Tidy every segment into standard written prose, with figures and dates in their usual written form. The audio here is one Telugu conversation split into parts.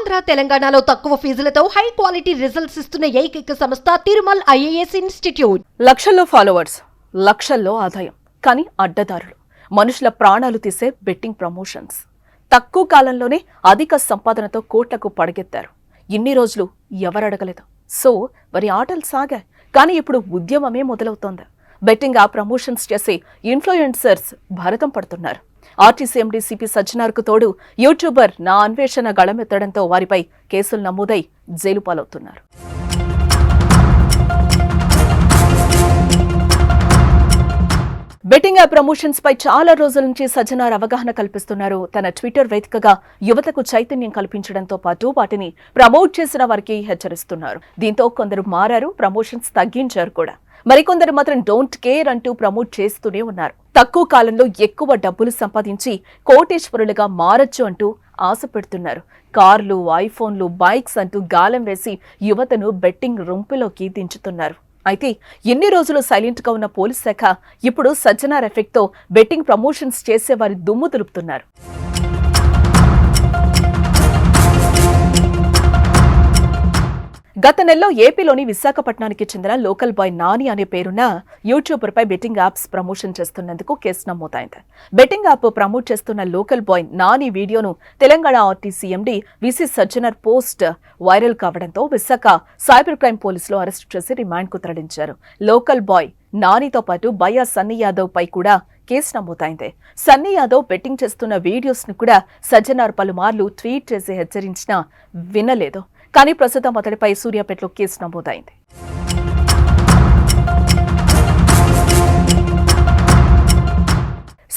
ఆంధ్ర తెలంగాణలో తక్కువ ఫీజులతో హై క్వాలిటీ రిజల్ట్స్ ఇస్తున్న ఏకైక సంస్థ తిరుమల్ ఐఏఎస్ ఇన్స్టిట్యూట్. లక్షల్లో ఫాలోవర్స్, లక్షల్లో ఆదాయం, కానీ అడ్డదారులు, మనుషుల ప్రాణాలు తీసే బెట్టింగ్ ప్రమోషన్స్. తక్కువ కాలంలోనే అధిక సంపాదనతో కోట్లకు పడగెత్తారు. ఇన్ని రోజులు ఎవరడగలేదు. సో వారి ఆటలు సాగాయి. కానీ ఇప్పుడు ఉద్యమమే మొదలవుతోంది. బెట్టింగ్ యాప్ ప్రమోషన్స్ చేసి ఇన్ఫ్లుయెన్సర్స్ భారతం పడుతున్నారు. ఆర్టీసీ ఎండీ సిపి సజ్జనార్కు తోడు యూట్యూబర్ నా అన్వేషణ గళమెత్తడంతో వారిపై కేసులు నమోదై జైలు పాలవుతున్నారు. బెట్టింగ్ యాప్ ప్రమోషన్స్ పై చాలా రోజుల నుంచి సజ్జనార్ అవగాహన కల్పిస్తున్నారు. తన ట్విట్టర్ వేదికగా యువతకు చైతన్యం కల్పించడంతో పాటు వాటిని ప్రమోట్ చేసిన వారికి హెచ్చరిస్తున్నారు. దీంతో కొందరు మారారు, ప్రమోషన్స్ తగ్గించారు కూడా. మరికొందరు మాత్రం డోంట్ కేర్ అంటూ ప్రమోట్ చేస్తూనే ఉన్నారు. తక్కువ కాలంలో ఎక్కువ డబ్బులు సంపాదించి కోటేశ్వరులుగా మారచ్చు అంటూ ఆశ పెడుతున్నారు. కార్లు, ఐఫోన్లు, బైక్స్ అంటూ గాలం వేసి యువతను బెట్టింగ్ రొంపులోకి దించుతున్నారు. అయితే ఎన్ని రోజులు సైలెంట్ గా ఉన్న పోలీస్ శాఖ ఇప్పుడు సజ్జనార్ ఎఫెక్ట్ తో బెట్టింగ్ ప్రమోషన్స్ చేసే వారి దుమ్ము దులుపుతున్నారు. గత నెలలో ఏపీలోని విశాఖపట్నానికి చెందిన లోకల్ బాయ్ నాని అనే పేరున్న యూట్యూబర్ పై బెట్టింగ్ యాప్స్ ప్రమోషన్ చేస్తున్నందుకు కేసు నమోదైంది. బెట్టింగ్ యాప్ ప్రమోట్ చేస్తున్న లోకల్ బాయ్ నాని వీడియోను Telangana RTC MD VC Sajjanar post viral కావడంతో విశాఖ సైబర్ క్రైమ్ పోలీసులు అరెస్టు చేసి రిమాండ్ కు తరలించారు. లోకల్ బాయ్ నానితో పాటు బయ్యా సన్నీ యాదవ్ పై కూడా కేసు నమోదైంది. సన్నీ యాదవ్ బెట్టింగ్ చేస్తున్న వీడియోస్ ను కూడా సజ్జనార్ పలుమార్లు ట్వీట్ చేసి హెచ్చరించినా వినలేదు. కానీ ప్రస్తుతం అతడిపై సూర్యాపేటలో కేసు నమోదైంది.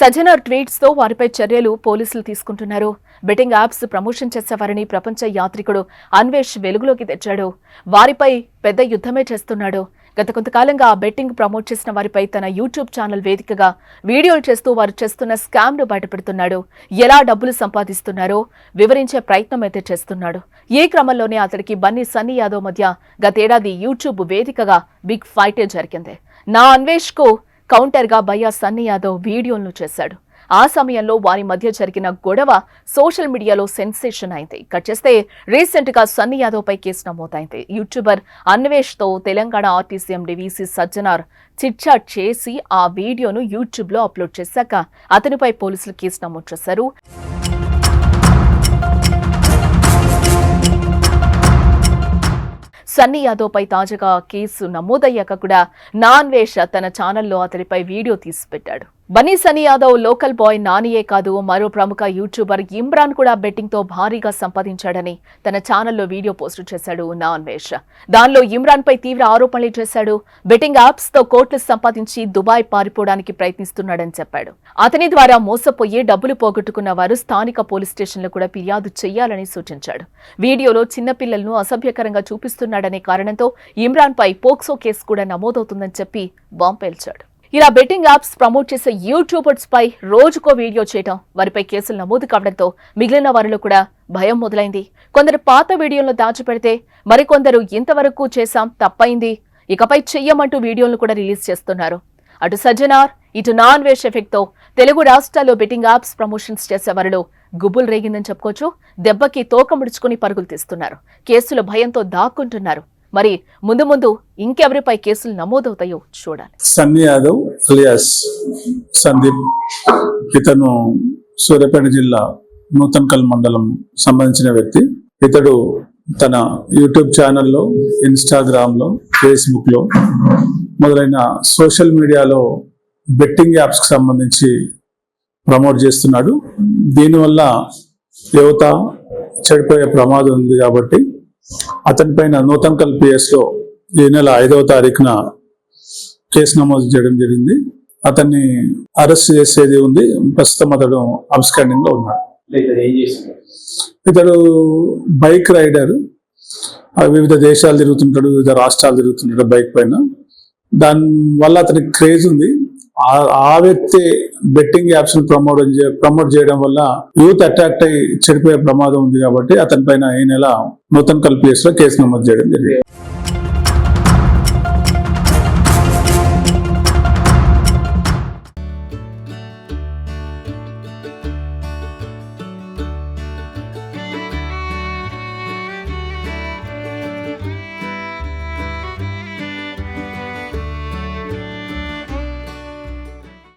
సజ్జనార్ ట్వీట్స్ తో వారిపై చర్యలు పోలీసులు తీసుకుంటున్నారు. బెట్టింగ్ యాప్స్ ప్రమోషన్ చేసేవారిని ప్రపంచ యాత్రికుడు అన్వేష్ వెలుగులోకి తెచ్చాడు. వారిపై పెద్ద యుద్ధమే చేస్తున్నాడు. గత కొంతకాలంగా ఆ బెట్టింగ్ ప్రమోట్ చేసిన వారిపై తన యూట్యూబ్ ఛానల్ వేదికగా వీడియోలు చేస్తూ వారు చేస్తున్న స్కామ్ ను బయటపెడుతున్నాడు. ఎలా డబ్బులు సంపాదిస్తున్నారో వివరించే ప్రయత్నం అయితే చేస్తున్నాడు. ఈ క్రమంలోనే అతడికి బన్నీ సన్నీ యాదవ్ మధ్య గతేడాది యూట్యూబ్ వేదికగా బిగ్ ఫైటే జరిగింది. నా అన్వేష్ కు కౌంటర్ గా బయ్యా సన్నీ యాదవ్ వీడియోలను చేశాడు. ఆ సమయంలో వారి మధ్య జరిగిన గొడవ సోషల్ మీడియాలో సెన్సేషన్ అయింది. కట్ చేస్తే రీసెంట్ గా సన్నీ యాదవ్ పై కేసు నమోదైంది. యూట్యూబర్ అన్వేష్ తో Telangana RTC MD VC Sajjanar chitchat చేసి ఆ వీడియోను యూట్యూబ్ లో అప్లోడ్ చేశాక అతనిపై పోలీసులు కేసు నమోదు చేశారు. సన్నీ యాదవ్ పై తాజాగా కేసు నమోదయ్యాక కూడా నా అన్వేష్ తన ఛానల్లో అతడిపై వీడియో తీసి పెట్టాడు. బన్నీ సన్నీ యాదవ్ లోకల్ బాయ్ నానియే కాదు, మరో ప్రముఖ యూట్యూబర్ ఇమ్రాన్ కూడా బెట్టింగ్ తో భారీగా సంపాదించాడని తన ఛానల్లో వీడియో పోస్టు చేశాడు నా అన్వేష్. దానిలో ఇమ్రాన్ పై తీవ్ర ఆరోపణలు చేశాడు. బెట్టింగ్ యాప్స్ తో కోట్లు సంపాదించి దుబాయ్ పారిపోవడానికి ప్రయత్నిస్తున్నాడని చెప్పాడు. అతని ద్వారా మోసపోయి డబ్బులు పోగొట్టుకున్న వారు స్థానిక పోలీస్ స్టేషన్లో కూడా ఫిర్యాదు చేయాలని సూచించాడు. వీడియోలో చిన్నపిల్లలను అసభ్యకరంగా చూపిస్తున్నాడనే కారణంతో ఇమ్రాన్ పై పోక్సో కేసు కూడా నమోదవుతుందని చెప్పి బాంబు పేల్చాడు. ఇలా బెట్టింగ్ యాప్స్ ప్రమోట్ చేసే యూట్యూబర్స్ పై రోజుకో వీడియో చేయడం, వారిపై కేసులు నమోదు కావడంతో మిగిలిన వారిలో కూడా భయం మొదలైంది. కొందరు పాత వీడియోలను దాచిపెడితే మరికొందరు ఇంతవరకు చేశాం, తప్పైంది, ఇకపై చెయ్యమంటూ వీడియోలను కూడా రిలీజ్ చేస్తున్నారు. అటు సజ్జనార్, ఇటు నా అన్వేష్ ఎఫెక్ట్ తో తెలుగు రాష్ట్రాల్లో బెట్టింగ్ యాప్స్ ప్రమోషన్స్ చేసే వారిలో గుబులు రేగిందని చెప్పుకోవచ్చు. దెబ్బకి తోక ముడుచుకుని పరుగులు తీస్తున్నారు. కేసుల భయంతో దాక్కుంటున్నారు. మరి ముందు ముందు ఇంకెవరిపై కేసులు నమోదవుతాయో చూడాలి. సన్నీ యాదవ్ అలియాస్ సందీప్, ఇతను సూర్యాపేట జిల్లా నూతన్కల్ మండలం సంబంధించిన వ్యక్తి. ఇతడు తన యూట్యూబ్ ఛానల్లో, ఇన్స్టాగ్రామ్ లో, ఫేస్బుక్ లో మొదలైన సోషల్ మీడియాలో బెట్టింగ్ యాప్స్ కి సంబంధించి ప్రమోట్ చేస్తున్నాడు. దీనివల్ల యువత చెడిపోయే ప్రమాదం ఉంది కాబట్టి అతని పైన నూతన్కల్ పిఎస్ లో ఈ నెల 5వ తారీఖున కేసు నమోదు చేయడం జరిగింది. అతన్ని అరెస్ట్ చేసేది ఉంది. ప్రస్తుతం అతడు అబ్స్కాండింగ్ లో ఉన్నాడు. ఇతడు బైక్ రైడర్, వివిధ దేశాలు తిరుగుతుంటాడు, వివిధ రాష్ట్రాలు తిరుగుతుంటాడు బైక్ పైన. దాని వల్ల అతనికి క్రేజ్ ఉంది. ఆ వ్యక్తి బెట్టింగ్ యాప్స్ ని ప్రమోట్ చేయడం వల్ల యూత్ అట్రాక్ట్ అయ్యి చెడిపోయే ప్రమాదం ఉంది కాబట్టి అతని పైన ఈ నెల నూతన్కల్ పిఎస్ లో కేసు నమోదు చేయడం జరిగింది.